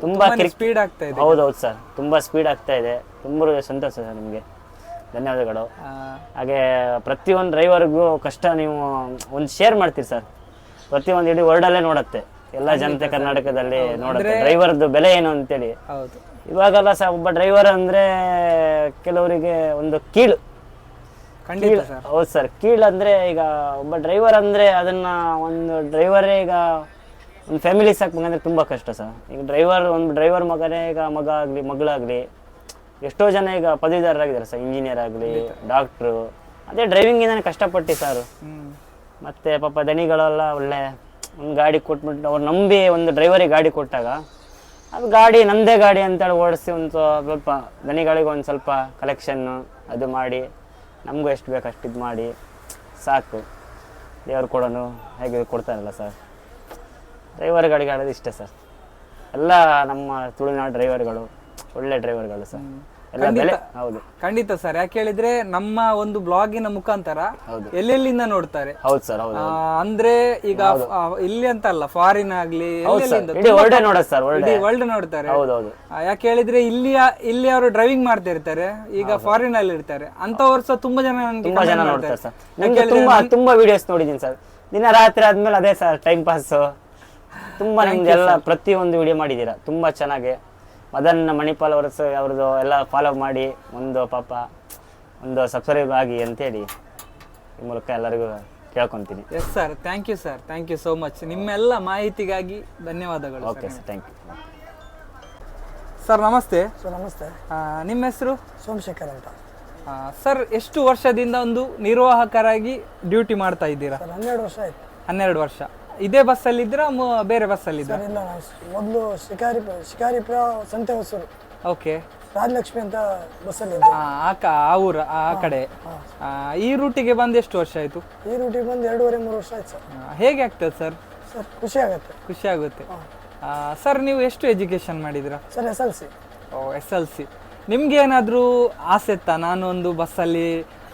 ತುಂಬಾ ಸ್ಪೀಡ್ ಆಗ್ತಾ ಇದೆ. ಹೌದೌದು ಸರ್, ತುಂಬಾ ಸ್ಪೀಡ್ ಆಗ್ತಾ ಇದೆ. ತುಂಬ ಸಂತೋಷ ಸರ್, ನಿಮಗೆ ಧನ್ಯವಾದಗಳು. ಹಾಗೆ ಪ್ರತಿಯೊಂದು ಡ್ರೈವರ್ಗೂ ಕಷ್ಟ ನೀವು ಒಂದು ಶೇರ್ ಮಾಡ್ತೀರಿ ಸರ್. ಪ್ರತಿಯೊಂದು ಇಡೀ ವರ್ಲ್ಡಲ್ಲೇ ನೋಡುತ್ತೆ, ಎಲ್ಲ ಜನತೆ ಕರ್ನಾಟಕದಲ್ಲಿ ನೋಡುತ್ತೆ ಡ್ರೈವರ್ದು ಬೆಲೆ ಏನು ಅಂತೇಳಿ. ಇವಾಗೆಲ್ಲ ಸರ್ ಒಬ್ಬ ಡ್ರೈವರ್ ಅಂದ್ರೆ ಕೆಲವರಿಗೆ ಒಂದು ಕೀಳು. ಹೌದು ಸರ್, ಕೀಳು ಅಂದ್ರೆ ಈಗ ಒಬ್ಬ ಡ್ರೈವರ್ ಅಂದ್ರೆ ಅದನ್ನ ಒಂದು ಡ್ರೈವರೇ ಈಗ ಒಂದು ಫ್ಯಾಮಿಲಿ ಸಾಕ್ಬೇಕಂದ್ರೆ ತುಂಬಾ ಕಷ್ಟ ಸರ್. ಈಗ ಒಂದು ಡ್ರೈವರ್ ಮಗನೇ ಈಗ ಮಗ ಆಗ್ಲಿ ಮಗಳಾಗ್ಲಿ ಎಷ್ಟೋ ಜನ ಈಗ ಪದವೀಧರರಾಗಿದ್ದಾರೆ ಸರ್. ಇಂಜಿನಿಯರ್ ಆಗಲಿ, ಡಾಕ್ಟ್ರು, ಅದೇ ಡ್ರೈವಿಂಗ್ ಇಂದಾನೆ ಕಷ್ಟಪಟ್ಟು ಸರ್. ಮತ್ತೆ ಪಾಪ ದಣಿಗಳೆಲ್ಲ ಒಳ್ಳೆ ಒಂದು ಗಾಡಿ ಕೊಟ್ಬಿಟ್ಟು ಅವ್ರು ನಂಬಿ ಒಂದು ಡ್ರೈವರಿಗೆ ಗಾಡಿ ಕೊಟ್ಟಾಗ ಅದು ಗಾಡಿ ನಮ್ಮದೇ ಗಾಡಿ ಅಂತೇಳಿ ಓಡಿಸಿ ಒಂದು ಸ್ವಲ್ಪ ದಣಿಗಳಿಗೆ ಒಂದು ಸ್ವಲ್ಪ ಕಲೆಕ್ಷನ್ನು ಅದು ಮಾಡಿ ನಮಗೂ ಎಷ್ಟು ಬೇಕು ಅಷ್ಟು ಇದು ಮಾಡಿ ಸಾಕು. ದೇವ್ರು ಕೊಡೋನು ಹೇಗೆ ಕೊಡ್ತಾರಲ್ಲ ಸರ್. ಡ್ರೈವರ್ ಗಾಡಿಗೆ ಆಡೋದು ಇಷ್ಟೇ ಸರ್. ಎಲ್ಲ ನಮ್ಮ ತುಳುನಾಡು ಡ್ರೈವರ್ಗಳು ಒಳ್ಳೆ ಡ್ರೈವರ್ಗಳು ಸರ್. ಹೌದು, ಖಂಡಿತ ಸರ್. ಯಾಕೆ ಹೇಳಿದ್ರೆ ನಮ್ಮ ಒಂದು ಬ್ಲಾಗಿನ ಮುಖಾಂತರ ಎಲ್ಲೆಲ್ಲಿಂದ ನೋಡ್ತಾರೆ. ಹೌದು ಸರ್. ಅಂದ್ರೆ ಈಗ ಇಲ್ಲಿ ಅಂತ ಅಲ್ಲ, ಫಾರಿನ್ ಆಗ್ಲಿ ವರ್ಲ್ಡ್ ನೋಡ್ತಾರೆ. ಯಾಕೆ ಹೇಳಿದ್ರೆ ಇಲ್ಲಿ ಅವರು ಡ್ರೈವಿಂಗ್ ಮಾಡ್ತಾ ಇರ್ತಾರೆ, ಈಗ ಫಾರಿನ್ ಅಲ್ಲಿ ಇರ್ತಾರೆ. ಅಂತವ್ರು ಸಹ ತುಂಬಾ ಜನ ನೋಡ್ತಾರೆ ಸರ್. ತುಂಬಾ ವಿಡಿಯೋಸ್ ನೋಡಿದೀನಿ ಸರ್. ದಿನ ರಾತ್ರಿ ಆದ್ಮೇಲೆ ಅದೇ ಸರ್ ಟೈಮ್ ಪಾಸ್. ತುಂಬಾ ನಿಮ್ದೆಲ್ಲ ಪ್ರತಿಯೊಂದು ವಿಡಿಯೋ ಮಾಡಿದೀರಾ ತುಂಬಾ ಚೆನ್ನಾಗಿ. ಮದನ್ ಮಣಿಪಾಲ್ ಅವ್ರದ್ದು ಎಲ್ಲ ಫಾಲೋ ಮಾಡಿ ಒಂದು ಪಾಪ ಒಂದು ಸಬ್ಸ್ಕ್ರೈಬ್ ಆಗಿ ಅಂತೇಳಿ ಈ ಮೂಲಕ ಎಲ್ಲರಿಗೂ ಕೇಳ್ಕೊತೀನಿ. Yes sir, thank you sir, thank you so much. ನಿಮ್ಮೆಲ್ಲ ಮಾಹಿತಿಗಾಗಿ ಧನ್ಯವಾದಗಳು. Okay sir, thank you sir. ನಮಸ್ತೆ ಸರ್. ನಮಸ್ತೆ. ನಿಮ್ಮ ಹೆಸರು? ಸೋಮಶೇಖರ್ ಅಂತ. ಸರ್, ಎಷ್ಟು ವರ್ಷದಿಂದ ಒಂದು ನಿರ್ವಾಹಕರಾಗಿ ಡ್ಯೂಟಿ ಮಾಡ್ತಾ ಇದ್ದೀರಾ? 12 ವರ್ಷ ಆಯ್ತು. 12 ವರ್ಷ. ಇದೇ ಬಸ್ಸಲ್ಲಿ ಇದ್ದೀರಾ ಬೇರೆ ಬಸ್ಸಲ್ಲಿ ಇದ್ದೀರಾ? ಇಲ್ಲ, ಮೊದಲು ಶಿಕಾರಿಪುರ ಸಂತೆ ಹೊಸೂರು. ಓಕೆ. ರಾಜಲಕ್ಷ್ಮಿ ಅಂತ ಬಸ್ಸಲ್ಲಿ ಆ ಊರ ಆ ಕಡೆ. ಈ ರೂಟಿಗೆ ಬಂದು ಎಷ್ಟು ವರ್ಷ ಆಯ್ತು? ಈ ರೂಟಿಗೆ ಬಂದು 2.5-3 ವರ್ಷ ಆಯ್ತು ಸರ್. ಹೇಗೆ ಆಗ್ತದೆ ಸರ್? ಸರ್ ಖುಷಿ ಆಗುತ್ತೆ. ಸರ್, ನೀವು ಎಷ್ಟು ಎಜುಕೇಶನ್ ಮಾಡಿದಿರಾ? Sir SLC. SLC. ನಿಮ್ಗೆ ಏನಾದರೂ ಆಸೆ ಇತ್ತಾ, ನಾನು ಒಂದು ಬಸ್ಸಲ್ಲಿ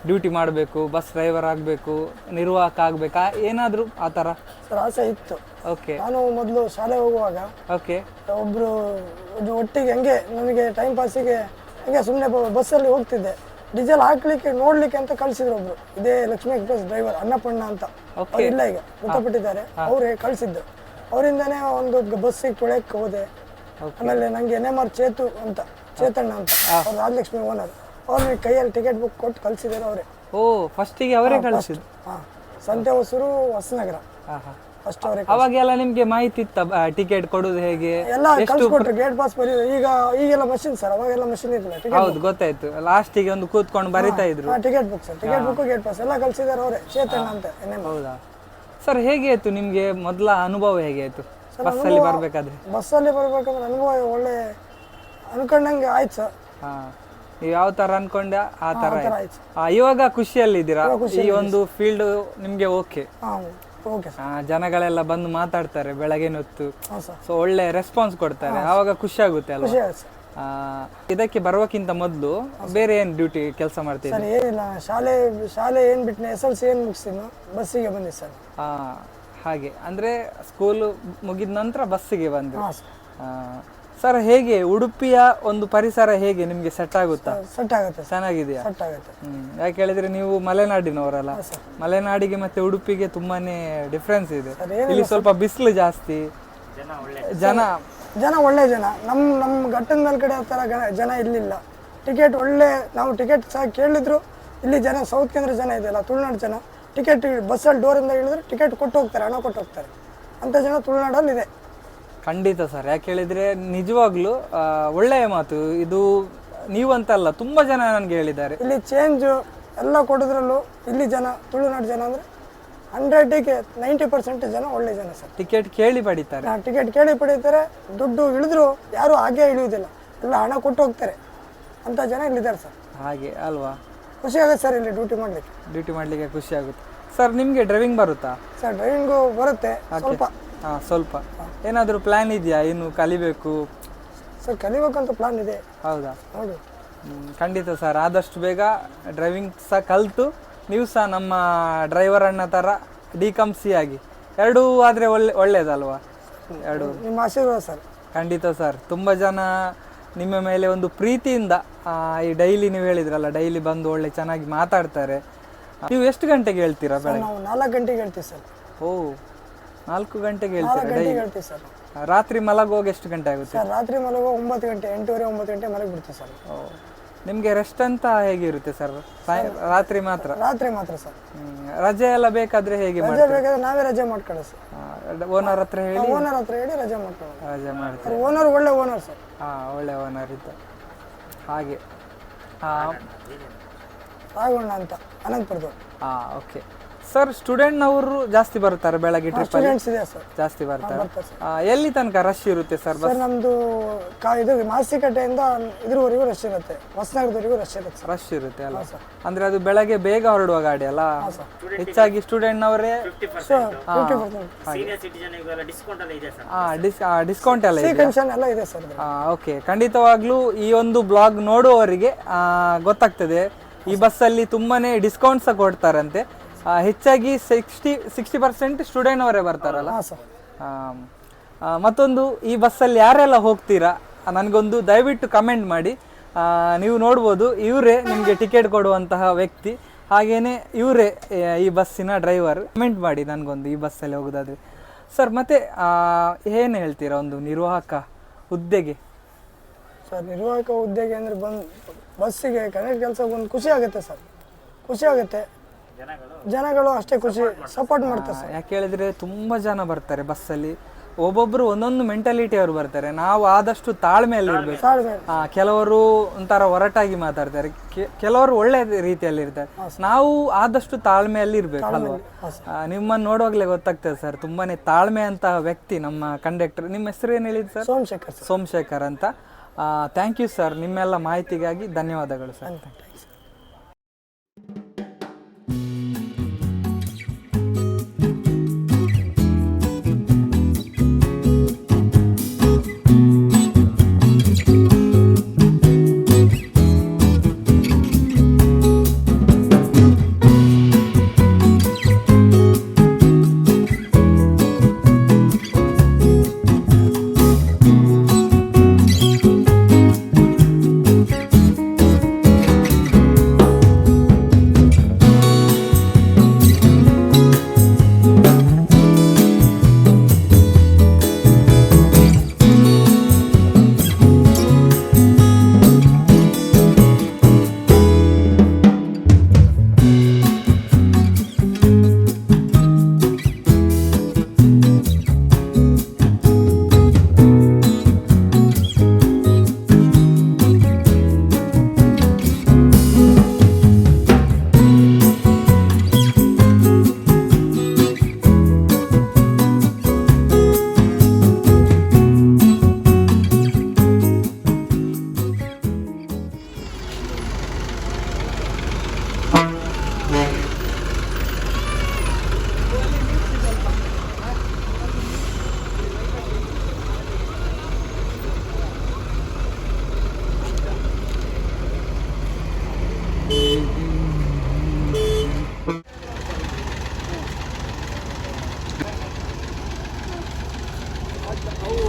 ಡ್ಯೂಟಿ ಮಾಡಬೇಕು, ಬಸ್ ಡ್ರೈವರ್ ಆಗಬೇಕು, ನಿರ್ವಾಹಕ ಆಗಬೇಕಾ, ಏನಾದರೂ ಆ ಥರ? ಸರ್ ಆಸೆ ಇತ್ತು. ಓಕೆ. ನಾನು ಮೊದಲು ಶಾಲೆ ಹೋಗುವಾಗ ಓಕೆ ಒಬ್ಬರು ಒಟ್ಟಿಗೆ ಹಂಗೆ ನನಗೆ ಟೈಮ್ ಪಾಸಿಗೆ ಹಂಗೆ ಸುಮ್ಮನೆ ಬಸ್ಸಲ್ಲಿ ಹೋಗ್ತಿದ್ದೆ. ಡೀಸೆಲ್ ಹಾಕ್ಲಿಕ್ಕೆ ನೋಡ್ಲಿಕ್ಕೆ ಅಂತ ಕಳಿಸಿದ್ರು ಒಬ್ರು. ಇದೇ ಲಕ್ಷ್ಮೀ ಎಕ್ಸ್ಪ್ರೆಸ್ ಡ್ರೈವರ್ ಅನ್ನಪಣ್ಣ ಅಂತ. ಅವ್ರು ಇಲ್ಲ, ಈಗ ಮೃತಪಟ್ಟಿದ್ದಾರೆ. ಅವರೇ ಕಳಿಸಿದ್ದು. ಅವರಿಂದನೇ ಒಂದು ಬಸ್ಸಿಗೆ ತುಳಿಯಕ್ಕೆ ಹೋದೆ. ಆಮೇಲೆ ನನಗೆ NMR ಚೇತಣ್ಣ ಅಂತ ಅವ್ರು ರಾಜಲಕ್ಷ್ಮಿ ಓನರ್. ಅವ್ರ ಕೈಯಲ್ಲಿ ಟಿಕೆಟ್ ಬುಕ್ ಕೊಟ್ಟು ಕಳ್ಸಿದ್ದಾರೆ ಅವರೇ. ಫಸ್ಟಿಗೆ ಅವರೇ ಕಳಿಸಿದ್ರು. ಸಂತೆ ಹೊಸೂರು ಹೊಸನಗರ. ಫಸ್ಟ್ ಅವರೇ. ಅವಾಗೆಲ್ಲ ನಿಮ್ಗೆ ಮಾಹಿತಿ ಇತ್ತ ಟಿಕೆಟ್ ಕೊಡೋದು ಹೇಗೆ? ಎಲ್ಲ ಕಳ್ಸಿಕೊಟ್ರು. ಗೇಟ್ ಪಾಸ್ ಬರೀ ಈಗೆಲ್ಲ ಮಷಿನ್ ಸರ್, ಅವಾಗೆಲ್ಲ ಮಷಿನ್ ಇರಲಿಲ್ಲ. ಹೌದು, ಗೊತ್ತಾಯ್ತು. ಲಾಸ್ಟಿಗೆ ಒಂದು ಕೂತ್ಕೊಂಡು ಬರೀತಾ ಇದ್ರು. Ticket book sir, ticket book gate pass ಎಲ್ಲ ಕಳ್ಸಿದ್ದಾರೆ ಅವರೇ. ಚೇತಣ್ಣ ಅಂತ. ಹೌದಾ ಸರ್? ಹೇಗೆ ಆಯ್ತು ನಿಮ್ಗೆ ಮೊದಲ ಅನುಭವ? ಹೇಗೆ ಆಯ್ತು ಬಸ್ಸಲ್ಲಿ ಬರ್ಬೇಕಾದ್ರೆ? ಬಸ್ಸಲ್ಲಿ ಬರ್ಬೇಕಂದ್ರೆ ಅನುಭವ ಒಳ್ಳೆ ಅನ್ಕೊಂಡಂಗೆ ಆಯ್ತು ಸರ್. ನೀವು ಯಾವ ತರ ಅನ್ಕೊಂಡೆ ಆ ತರ ಆಯ್ತು. ಇವಾಗ ಖುಷಿಯಲ್ಲಿ ಇದ್ದೀರಾ? ಈ ಒಂದು ಫೀಲ್ಡ್ ನಿಮ್ಗೆ ಓಕೆ? ಜನಗಳೆಲ್ಲ ಬಂದು ಮಾತಾಡ್ತಾರೆ ಬೆಳಗಿನ ಹೊತ್ತು, ಸೊ ಒಳ್ಳೆ ರೆಸ್ಪಾನ್ಸ್ ಕೊಡ್ತಾರೆ, ಆವಾಗ ಖುಷಿ ಆಗುತ್ತೆ ಅಲ್ವಾ? ಇದಕ್ಕೆ ಬರೋಕ್ಕಿಂತ ಮೊದಲು ಬೇರೆ ಏನು ಡ್ಯೂಟಿ ಕೆಲಸ ಮಾಡ್ತಿದ್ದೆ? ಸರ್ ಏನಿಲ್ಲ, ಶಾಲೆ ಏನು ಬಿಟ್ಟನೆ SLC ಏನು ಮುಗಿಸ್ತೀನಿ, ಬಸ್ಸಿಗೆ ಬಂದೆ ಸರ್. ಹಾಗೆ ಅಂದರೆ ಸ್ಕೂಲು ಮುಗಿದ ನಂತರ ಬಸ್ಸಿಗೆ ಬಂದು. ಹಾಂ ಸರ್. ಸರ್ ಹೇಗೆ ಉಡುಪಿಯ ಒಂದು ಪರಿಸರ ಹೇಗೆ ನಿಮಗೆ ಸೆಟ್ ಆಗುತ್ತಾ? ಸೆಟ್ ಆಗುತ್ತೆ, ಚೆನ್ನಾಗಿದೆಯಾ? ಸೆಟ್ ಆಗುತ್ತೆ. ಯಾಕೆ ಹೇಳಿದ್ರೆ ನೀವು ಮಲೆನಾಡಿನವರಲ್ಲ, ಮಲೆನಾಡಿಗೆ ಮತ್ತೆ ಉಡುಪಿಗೆ ತುಂಬಾನೇ ಡಿಫ್ರೆನ್ಸ್ ಇದೆ. ಇಲ್ಲಿ ಸ್ವಲ್ಪ ಬಿಸಿಲು ಜಾಸ್ತಿ, ಜನ ಒಳ್ಳೆ ಜನ. ನಮ್ಮ ಘಟ್ಟದ ಮೇಲ್ಗಡೆ ಆ ಥರ ಜನ ಇಲ್ಲಿಲ್ಲ. ಟಿಕೆಟ್ ಒಳ್ಳೆ, ನಾವು ಟಿಕೆಟ್ ಸಹ ಕೇಳಿದ್ರು ಇಲ್ಲಿ ಜನ, ಸೌತ್ ಕೇಂದ್ರ ಜನ ಇದೆಯಲ್ಲ, ತುಳುನಾಡು ಜನ ಟಿಕೆಟ್ ಬಸ್ಸಲ್ಲಿ ಡೋರಿಂದ ಇಳಿದ್ರೆ ಟಿಕೆಟ್ ಕೊಟ್ಟು ಹೋಗ್ತಾರೆ, ಹಣ ಕೊಟ್ಟು ಹೋಗ್ತಾರೆ. ಅಂಥ ಜನ ತುಳುನಾಡಲ್ಲಿ ಇದೆ. ಖಂಡಿತ ಸರ್, ಯಾಕೆ ಹೇಳಿದ್ರೆ ನಿಜವಾಗ್ಲೂ ಒಳ್ಳೆಯ ಮಾತು ಇದು. ನೀವಂತಲ್ಲ, ತುಂಬಾ ಜನ ನನಗೆ ಹೇಳಿದ್ದಾರೆ ಇಲ್ಲಿ ಚೇಂಜ್ ಎಲ್ಲ ಕೊಡೋದ್ರಲ್ಲೂ ಇಲ್ಲಿ ಜನ, ತುಳುನಾಡು ಜನ ಅಂದರೆ 100ಗೆ 90% ಜನ ಒಳ್ಳೆ ಜನ ಸರ್. ಟಿಕೆಟ್ ಕೇಳಿ ಪಡಿತಾರೆ. ಟಿಕೆಟ್ ಕೇಳಿ ಪಡೀತಾರೆ, ದುಡ್ಡು ಇಳಿದ್ರು ಯಾರು ಹಾಗೆ ಇಳಿಯೋದಿಲ್ಲ, ಎಲ್ಲ ಹಣ ಕೊಟ್ಟು ಹೋಗ್ತಾರೆ. ಅಂಥ ಜನ ಇಲ್ಲಿದ್ದಾರೆ ಸರ್. ಹಾಗೆ ಅಲ್ವಾ? ಖುಷಿ ಆಗುತ್ತೆ ಸರ್ ಇಲ್ಲಿ ಡ್ಯೂಟಿ ಮಾಡಲಿಕ್ಕೆ. ಖುಷಿ ಆಗುತ್ತೆ. ಸರ್ ನಿಮಗೆ ಡ್ರೈವಿಂಗ್ ಬರುತ್ತಾ? ಸರ್ ಡ್ರೈವಿಂಗು ಬರುತ್ತೆ ಸ್ವಲ್ಪ. ಸ್ವಲ್ಪ. ಏನಾದರೂ ಪ್ಲ್ಯಾನ್ ಇದೆಯಾ ಇನ್ನು ಕಲಿಬೇಕು? ಸರ್ ಕಲಿಬೇಕಂತ ಪ್ಲಾನ್ ಇದೆ. ಹೌದಾ? ಹೌದು. ಖಂಡಿತ ಸರ್, ಆದಷ್ಟು ಬೇಗ ಡ್ರೈವಿಂಗ್ ಸಹ ಕಲಿತು ನೀವು ಸಹ ನಮ್ಮ ಡ್ರೈವರ್ ಅಣ್ಣ ಥರ DCOM-C ಆಗಿ, ಎರಡೂ ಆದರೆ ಒಳ್ಳೇದಲ್ವಾ? ಎರಡು. ನಿಮ್ಮ ಆಶೀರ್ವಾದ ಸರ್. ಖಂಡಿತ ಸರ್, ತುಂಬ ಜನ ನಿಮ್ಮ ಮೇಲೆ ಒಂದು ಪ್ರೀತಿಯಿಂದ ಈ ಡೈಲಿ ನೀವು ಹೇಳಿದ್ರಲ್ಲ, ಡೈಲಿ ಬಂದು ಒಳ್ಳೆ ಚೆನ್ನಾಗಿ ಮಾತಾಡ್ತಾರೆ. ನೀವು ಎಷ್ಟು ಗಂಟೆಗೆ ಹೇಳ್ತೀರಾ ಬೆಳಗ್ಗೆ? ನಾವು 4 ಗಂಟೆಗೆ ಹೇಳ್ತೀವಿ ಸರ್. ಓ, 4 ಗಂಟೆಗೆ 4 ಹೇಳ್ತೀರಾ? ಗಂಟೆಗೆ ಹೇಳ್ತೀವಿ ಸರ್. ರಾತ್ರಿ ಮಲಗುವಾಗ ಎಷ್ಟು ಗಂಟೆ ಆಗುತ್ತೆ? ಸರ್ ರಾತ್ರಿ ಮಲಗುವ 9 ಗಂಟೆ, 8:30, 9 ಗಂಟೆ ಮಲಗಿ ಬಿಡ್ತೀವಿ ಸರ್. ಓ, ನಿಮಗೆ ರೆಸ್ಟ್ ಅಂತ ಹೇಗಿರುತ್ತೆ ಸರ್? ರಾತ್ರಿ ಮಾತ್ರ? ರಾತ್ರಿ ಮಾತ್ರ ಸರ್. ರಜೆ ಎಲ್ಲ ಬೇಕಾದ್ರೆ ಹೇಗೆ ರಜೆ ಬೇಕಾದ್ರೆ ನಾವೇ ರಜೆ ಮಾಡ್ಕೊಳ್ಳಿ ಸರ್. ಓನರ್ ಹತ್ರ ಹೇಳಿ ರಜೆ ಮಾಡ್ಕೊಳ್ಳೋದು. ರಜೆ ಮಾಡ್ತಾರೆ. ಓನರ್ ಒಳ್ಳೆ ಓನರ್ ಸರ್. ಒಳ್ಳೆ ಓನರ್ ಇದ್ದ ಹಾಗೆ. ರಾಘವಣ್ಣ ಅಂತ, ಅನಂತಪುರದವ್ರು. ಓಕೆ ಸರ್, ಸ್ಟೂಡೆಂಟ್ನವರು ಜಾಸ್ತಿ ಬರ್ತಾರೆ ಬೆಳಗ್ಗೆ ಟ್ರಿಪ್? ಸ್ಟೂಡೆಂಟ್ಸ್ ಇದೆ ಸರ್, ಜಾಸ್ತಿ ಬರ್ತಾರೆ. ಎಲ್ಲಿ ತನಕ ರಶ್ ಇರುತ್ತೆ ಸರ್ ಬಸ್? ಸರ್ ನಮ್ದು ಇದು ಮಾಸಿಕಟ್ಟೆಯಿಂದ ಇದ್ರವರೆಗೂ ರಶ್ ಇರುತ್ತೆ, ಹೊಸನಗರದವರೆಗೂ ರಶ್ ಇರುತ್ತೆ. ರಶ್ ಇರುತ್ತೆ ಅಲ್ಲ? ಅಂದ್ರೆ ಅದು ಬೆಳಗ್ಗೆ ಬೇಗ ಹೊರಡುವ ಗಾಡಿ ಅಲ್ಲ, ಹೆಚ್ಚಾಗಿ ಸ್ಟೂಡೆಂಟ್ನವರೇ. ಡಿಸ್ಕೌಂಟ್ ಎಲ್ಲ ಇದೆ ಸರ್. ಓಕೆ, ಖಂಡಿತವಾಗ್ಲೂ ಈ ಒಂದು ಬ್ಲಾಗ್ ನೋಡುವವರಿಗೆ ಗೊತ್ತಾಗ್ತದೆ ಈ ಬಸ್ಸಲ್ಲಿ ತುಂಬಾನೇ ಡಿಸ್ಕೌಂಟ್ ಸಹ ಕೊಡ್ತಾರಂತೆ. ಹೆಚ್ಚಾಗಿ 60% ಸ್ಟೂಡೆಂಟ್ನವರೇ ಬರ್ತಾರಲ್ಲ. ಮತ್ತೊಂದು, ಈ ಬಸ್ಸಲ್ಲಿ ಯಾರೆಲ್ಲ ಹೋಗ್ತೀರಾ ನನಗೊಂದು ದಯವಿಟ್ಟು ಕಮೆಂಟ್ ಮಾಡಿ. ನೀವು ನೋಡ್ಬೋದು, ಇವರೇ ನಿಮಗೆ ಟಿಕೆಟ್ ಕೊಡುವಂತಹ ವ್ಯಕ್ತಿ, ಹಾಗೇನೆ ಇವರೇ ಈ ಬಸ್ಸಿನ ಡ್ರೈವರ್. ಕಮೆಂಟ್ ಮಾಡಿ ನನಗೊಂದು, ಈ ಬಸ್ಸಲ್ಲಿ ಹೋಗೋದಾದ್ರೆ. ಸರ್ ಮತ್ತೆ ಏನು ಹೇಳ್ತೀರಾ ಒಂದು ನಿರ್ವಾಹಕ ಹುದ್ದೆಗೆ? ಸರ್ ನಿರ್ವಾಹಕ ಹುದ್ದೆಗೆ ಅಂದರೆ ಬಸ್ಸಿಗೆ ಕನೆಕ್ಟ್ ಕೆಲಸ ಒಂದು ಖುಷಿ ಆಗುತ್ತೆ ಸರ್, ಖುಷಿ ಆಗುತ್ತೆ. ಜನಗಳು ಅಷ್ಟೇ ಖುಷಿ, ಸಪೋರ್ಟ್ ಮಾಡ್ತಾರೆ ಸರ್. ಯಾಕೆ ಹೇಳಿದ್ರೆ ತುಂಬ ಜನ ಬರ್ತಾರೆ ಬಸ್ಸಲ್ಲಿ, ಒಬ್ಬೊಬ್ರು ಒಂದೊಂದು ಮೆಂಟಾಲಿಟಿ ಅವರು ಬರ್ತಾರೆ. ನಾವು ಆದಷ್ಟು ತಾಳ್ಮೆಯಲ್ಲಿ ಇರ್ಬೇಕು. ಕೆಲವರು ಒಂಥರ ಹೊರಟಾಗಿ ಮಾತಾಡ್ತಾರೆ, ಕೆಲವರು ಒಳ್ಳೆ ರೀತಿಯಲ್ಲಿ ಇರ್ತಾರೆ. ನಾವು ಆದಷ್ಟು ತಾಳ್ಮೆಯಲ್ಲಿ ಇರ್ಬೇಕು ಅಲ್ವಾ? ನಿಮ್ಮನ್ನು ನೋಡುವಾಗಲೇ ಗೊತ್ತಾಗ್ತದೆ ಸರ್, ತುಂಬಾನೇ ತಾಳ್ಮೆ ಅಂತ ವ್ಯಕ್ತಿ ನಮ್ಮ ಕಂಡಕ್ಟರ್. ನಿಮ್ಮ ಹೆಸರು ಏನು ಹೇಳಿದ್ದು ಸರ್? ಸೋಮಶೇಖರ್ ಅಂತ. ಥ್ಯಾಂಕ್ ಯು ಸರ್, ನಿಮ್ಮೆಲ್ಲ ಮಾಹಿತಿಗಾಗಿ ಧನ್ಯವಾದಗಳು ಸರ್. ಅವು